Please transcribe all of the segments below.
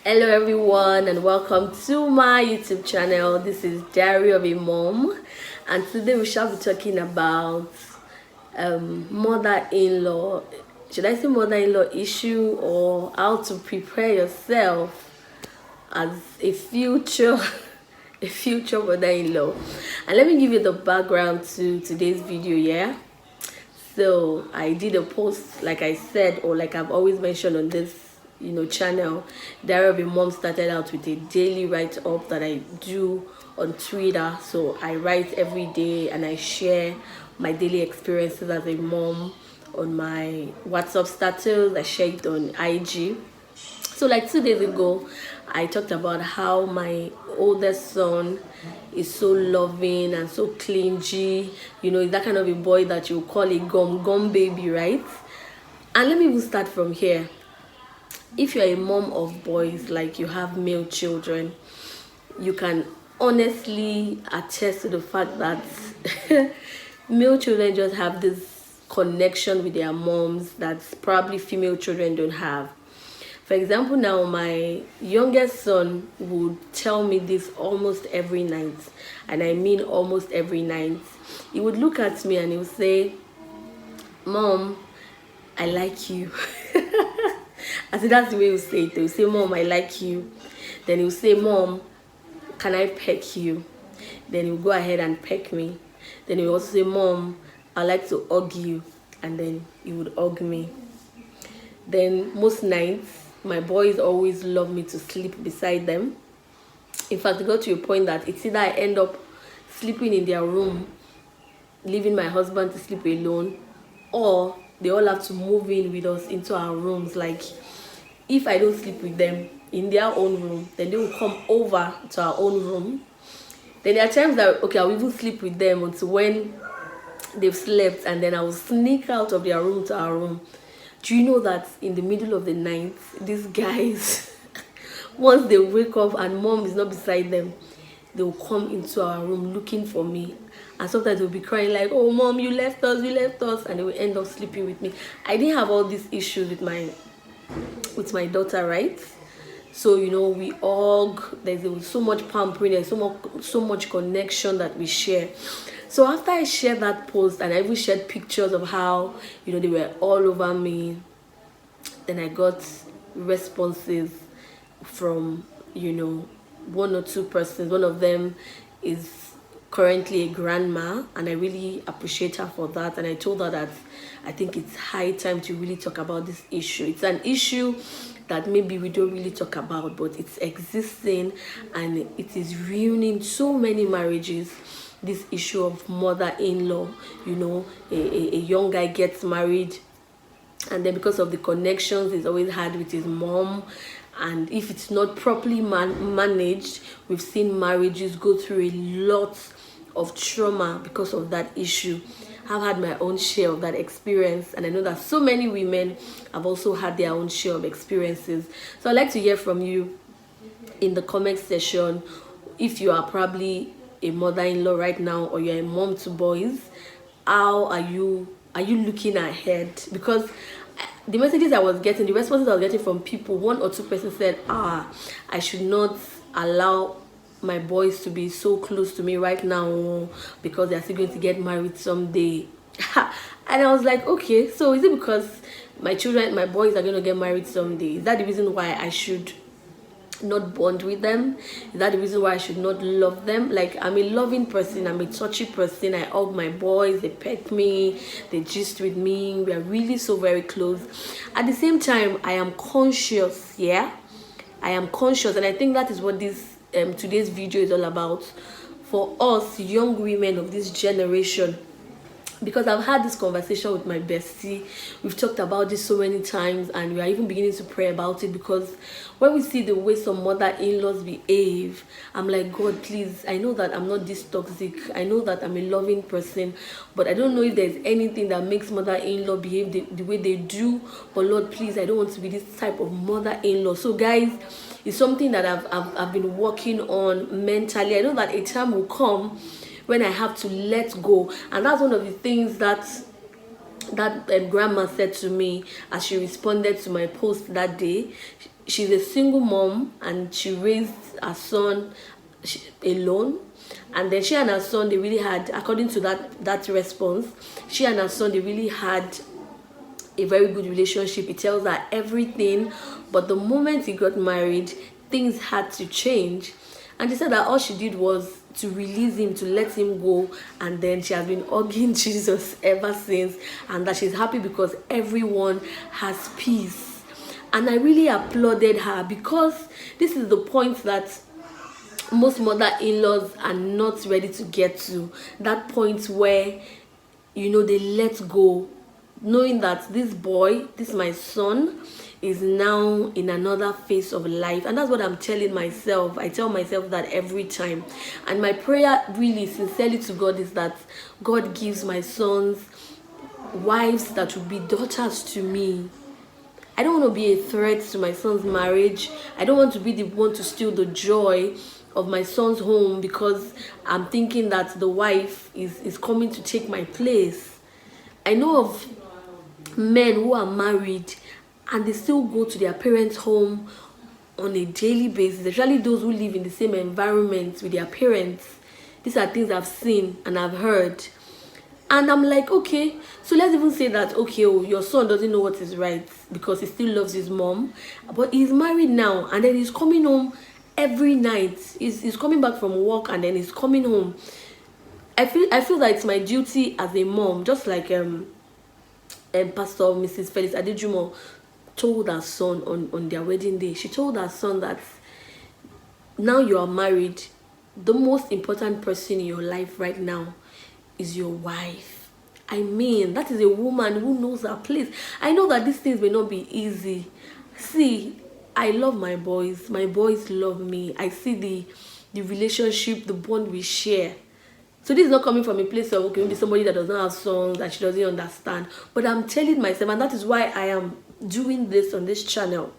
Hello everyone and welcome to my YouTube channel. This is Diary of a Mom, and today we shall be talking about mother-in-law. Should I say mother-in-law issue, or how to prepare yourself as a future a future mother-in-law? And let me give you the background to today's video. So I did a post, like I said, or like I've always mentioned on this channel. Diary of a Mom started out with a daily write-up that I do on Twitter. So I write every day and I share my daily experiences as a mom on my WhatsApp status. I share it on IG. So like 2 days ago, I talked about how my oldest son is so loving and so clingy. He's that kind of a boy that you call a gum baby, right? And let me even start from here. If you're a mom of boys, like you have male children, you can honestly attest to the fact that male children just have this connection with their moms that probably female children don't have. For example, now my youngest son would tell me this almost every night, and I mean almost every night. He would look at me and he would say, "Mom, I like you." I said, that's the way he would say it. He would say, "Mom, I like you." Then he would say, "Mom, can I peck you?" Then he would go ahead and peck me. Then he would also say, "Mom, I like to hug you." And then he would hug me. Then most nights, my boys always love me to sleep beside them. In fact, it got to a point that it's either I end up sleeping in their room, leaving my husband to sleep alone, or they all have to move in with us into our rooms. Like, if I don't sleep with them in their own room, then they will come over to our own room. Then there are times that, okay, I'll even sleep with them until when they've slept, and then I will sneak out of their room to our room. Do you know that in the middle of the night, these guys, once they wake up and mom is not beside them, they will come into our room looking for me. And sometimes they'll be crying like, "Oh, Mom, you left us, and they will end up sleeping with me. I didn't have all these issues with my daughter, right? So we hug. There's so much pampering, there's so much connection that we share. So after I shared that post, and I even shared pictures of how they were all over me, then I got responses from one or two persons. One of them is currently a grandma, and I really appreciate her for that. And I told her that I think it's high time to really talk about this issue. It's an issue that maybe we don't really talk about, but it's existing and it is ruining so many marriages. This issue of mother-in-law, a young guy gets married, and then because of the connections he's always had with his mom, and if it's not properly managed, we've seen marriages go through a lot of trauma because of that issue. I've had my own share of that experience, and I know that so many women have also had their own share of experiences. So I'd like to hear from you in the comment section. If you are probably a mother-in-law right now, or you're a mom to boys, how are you looking ahead? Because the messages I was getting, the responses I was getting from people, one or two persons said, I should not allow my boys to be so close to me right now because they're still going to get married someday. And I was like, okay, so is it because my boys are going to get married someday? Is that the reason why I should not bond with them? Is that the reason why I should not love them? Like, I'm a loving person, I'm a touchy person. I hug my boys, they pet me, they gist with me, we are really so very close. At the same time, I am conscious. I am conscious, and I think that is what this today's video is all about for us young women of this generation. Because I've had this conversation with my bestie, we've talked about this so many times, and we are even beginning to pray about it. Because when we see the way some mother-in-laws behave, I'm like, God, please, I know that I'm not this toxic, I know that I'm a loving person, but I don't know if there's anything that makes mother-in-law behave the way they do. But Lord, please, I don't want to be this type of mother-in-law. So guys, it's something that I've been working on mentally. I know that a time will come when I have to let go, and that's one of the things that that grandma said to me as she responded to my post that day. She's a single mom and she raised her son alone. And then she and her son, they really had, according to that response, she and her son, they really had a very good relationship. It tells her everything. But the moment he got married, things had to change. And she said that all she did was to release him, to let him go. And then she has been hugging Jesus ever since. And that she's happy because everyone has peace. And I really applauded her, because this is the point that most mother-in-laws are not ready to get to. That point where, they let go, knowing that this boy, this my son, is now in another phase of life. And that's what I'm telling myself. I tell myself that every time. And my prayer really sincerely to God is that God gives my sons wives that will be daughters to me. I don't want to be a threat to my son's marriage. I don't want to be the one to steal the joy of my son's home because I'm thinking that the wife is coming to take my place. I know of men who are married and they still go to their parents' home on a daily basis, especially those who live in the same environment with their parents. These are things I've seen and I've heard. And I'm like, okay, so let's even say that, okay, your son doesn't know what is right because he still loves his mom, but he's married now and then he's coming home every night. He's coming back from work and then he's coming home. I feel that it's my duty as a mom, just like Pastor Mrs. Felix Adejumo told her son on their wedding day. She told her son that now you are married, the most important person in your life right now is your wife. I mean, that is a woman who knows her place. I know that these things may not be easy. See, I love my boys. My boys love me. I see the relationship, the bond we share. So this is not coming from a place of, okay, maybe somebody that doesn't have sons, that she doesn't understand. But I'm telling myself, and that is why I am doing this on this channel.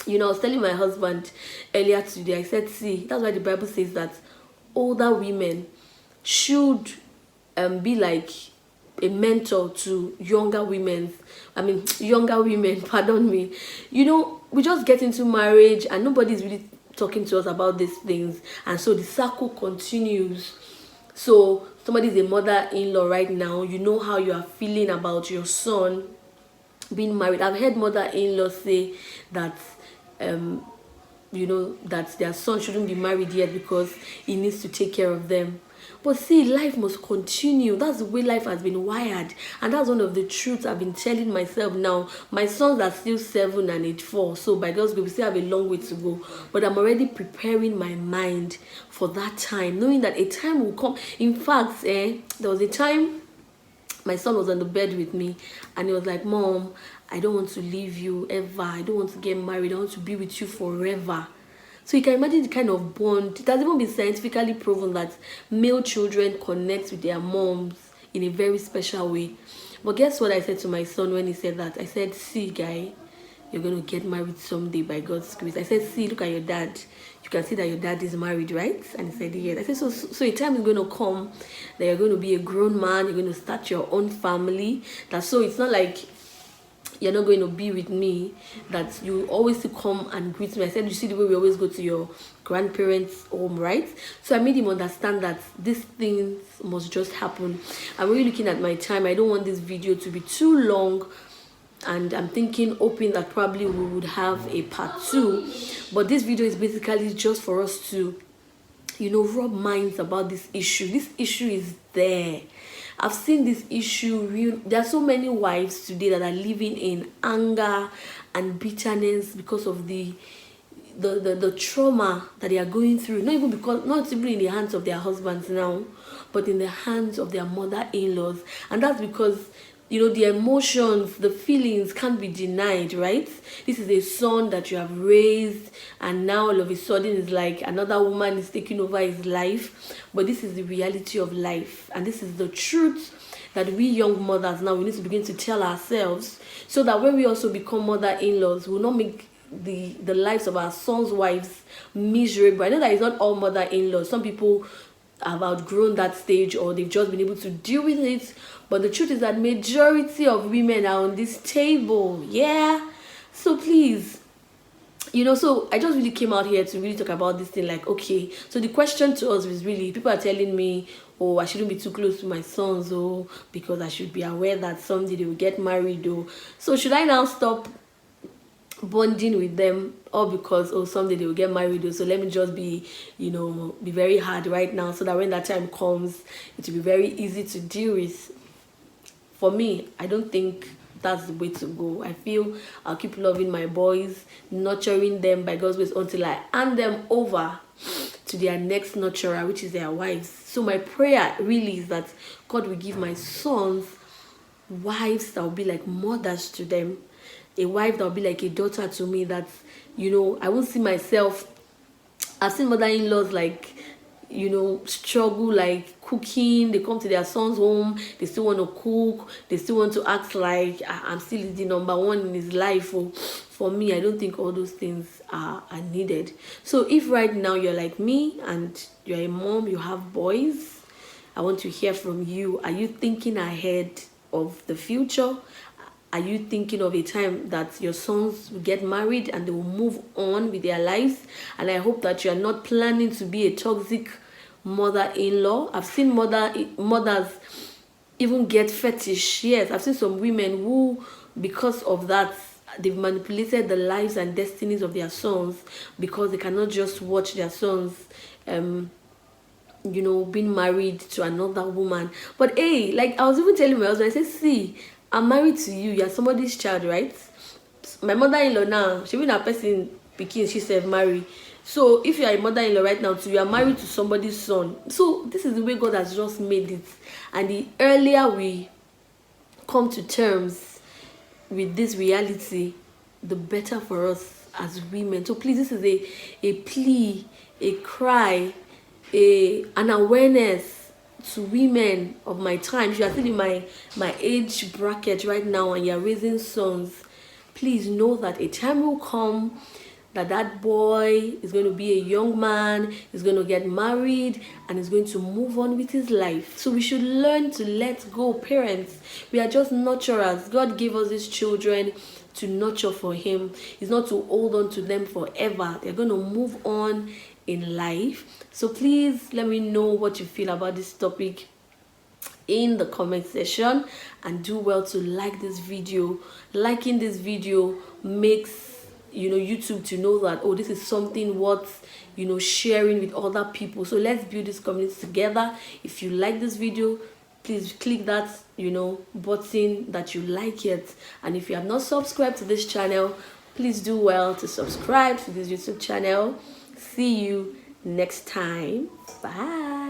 I was telling my husband earlier today, I said, see, that's why the Bible says that older women should be like a mentor to younger women, pardon me. We just get into marriage and nobody's really talking to us about these things, and so the circle continues. So somebody's a mother-in-law right now, you know how you are feeling about your son being married. I've heard mother-in-laws say that that their son shouldn't be married yet because he needs to take care of them. But see, life must continue. That's the way life has been wired. And that's one of the truths I've been telling myself now. My sons are still 7 and 8-4. So by God's grace, we still have a long way to go. But I'm already preparing my mind for that time, knowing that a time will come. In fact, there was a time my son was on the bed with me and he was like, Mom, I don't want to leave you ever. I don't want to get married. I want to be with you forever. So you can imagine the kind of bond. It has even been scientifically proven that male children connect with their moms in a very special way. But guess what I said to my son when he said that? I said, see, guy, you're going to get married someday by God's grace. I said, see, look at your dad. You can see that your dad is married, right? And he said, yes. I said, so a time is going to come that you're going to be a grown man. You're going to start your own family. So it's not like you're not going to be with me, that you always come and greet me. I said, you see the way we always go to your grandparents' home, right? So I made him understand that these things must just happen. I'm really looking at my time. I don't want this video to be too long, and I'm hoping that probably we would have a part 2. But this video is basically just for us to, rub minds about this issue. This issue is there. I've seen this issue. There are so many wives today that are living in anger and bitterness because of the trauma that they are going through. Not even in the hands of their husbands now, but in the hands of their mother-in-laws. And that's because the emotions, the feelings can't be denied, right? This is a son that you have raised, and now all of a sudden it's like another woman is taking over his life. But this is the reality of life, and this is the truth that we young mothers now, we need to begin to tell ourselves, so that when we also become mother-in-laws, we'll not make the lives of our sons' wives miserable. I know that it's not all mother-in-laws. Some people have outgrown that stage, or they've just been able to deal with it. But the truth is that majority of women are on this table. Yeah. So please, so I just really came out here to really talk about this thing. Like, okay, so the question to us is really, people are telling me, oh, I shouldn't be too close to my sons, oh, because I should be aware that someday they will get married, oh. So should I now stop bonding with them, or because, oh, someday they will get married, oh, so let me just be very hard right now, so that when that time comes, it will be very easy to deal with? For me, I don't think that's the way to go. I feel I'll keep loving my boys, nurturing them by God's grace until I hand them over to their next nurturer, which is their wives. So my prayer really is that God will give my sons wives that will be like mothers to them, a wife that will be like a daughter to me, that I won't see myself. I've seen mother-in-laws like struggle, like cooking. They come to their son's home, they still want to cook, they still want to act like I'm still the number one in his life. For me, I don't think all those things are needed. So if right now you're like me and you're a mom, you have boys, I want to hear from you. Are you thinking ahead of the future? Are you thinking of a time that your sons will get married and they will move on with their lives? And I hope that you are not planning to be a toxic mother-in-law. I've seen mothers even get fetish. Yes, I've seen some women who, because of that, they've manipulated the lives and destinies of their sons, because they cannot just watch their sons being married to another woman. But hey, like I was even telling my husband, I said, see, I'm married to you, you're somebody's child, right? My mother-in-law now, she been a person picking, she said marry. So if you are a mother-in-law right now too, you are married to somebody's son. So this is the way God has just made it. And the earlier we come to terms with this reality, the better for us as women. So please, this is a plea, a cry, an awareness to women of my time. If you are still in my age bracket right now and you're raising sons, please know that a time will come that boy is going to be a young man, is going to get married, and is going to move on with his life. So we should learn to let go. Parents, we are just nurturers. God gave us these children to nurture for him. It's not to hold on to them forever. They're going to move on in life. So please let me know what you feel about this topic in the comment section, and do well to like this video. Liking this video makes YouTube to know that, oh, this is something worth sharing with other people. So let's build this community together. If you like this video, please click that button that you like it. And if you have not subscribed to this channel, please do well to subscribe to this YouTube channel. See you next time. Bye.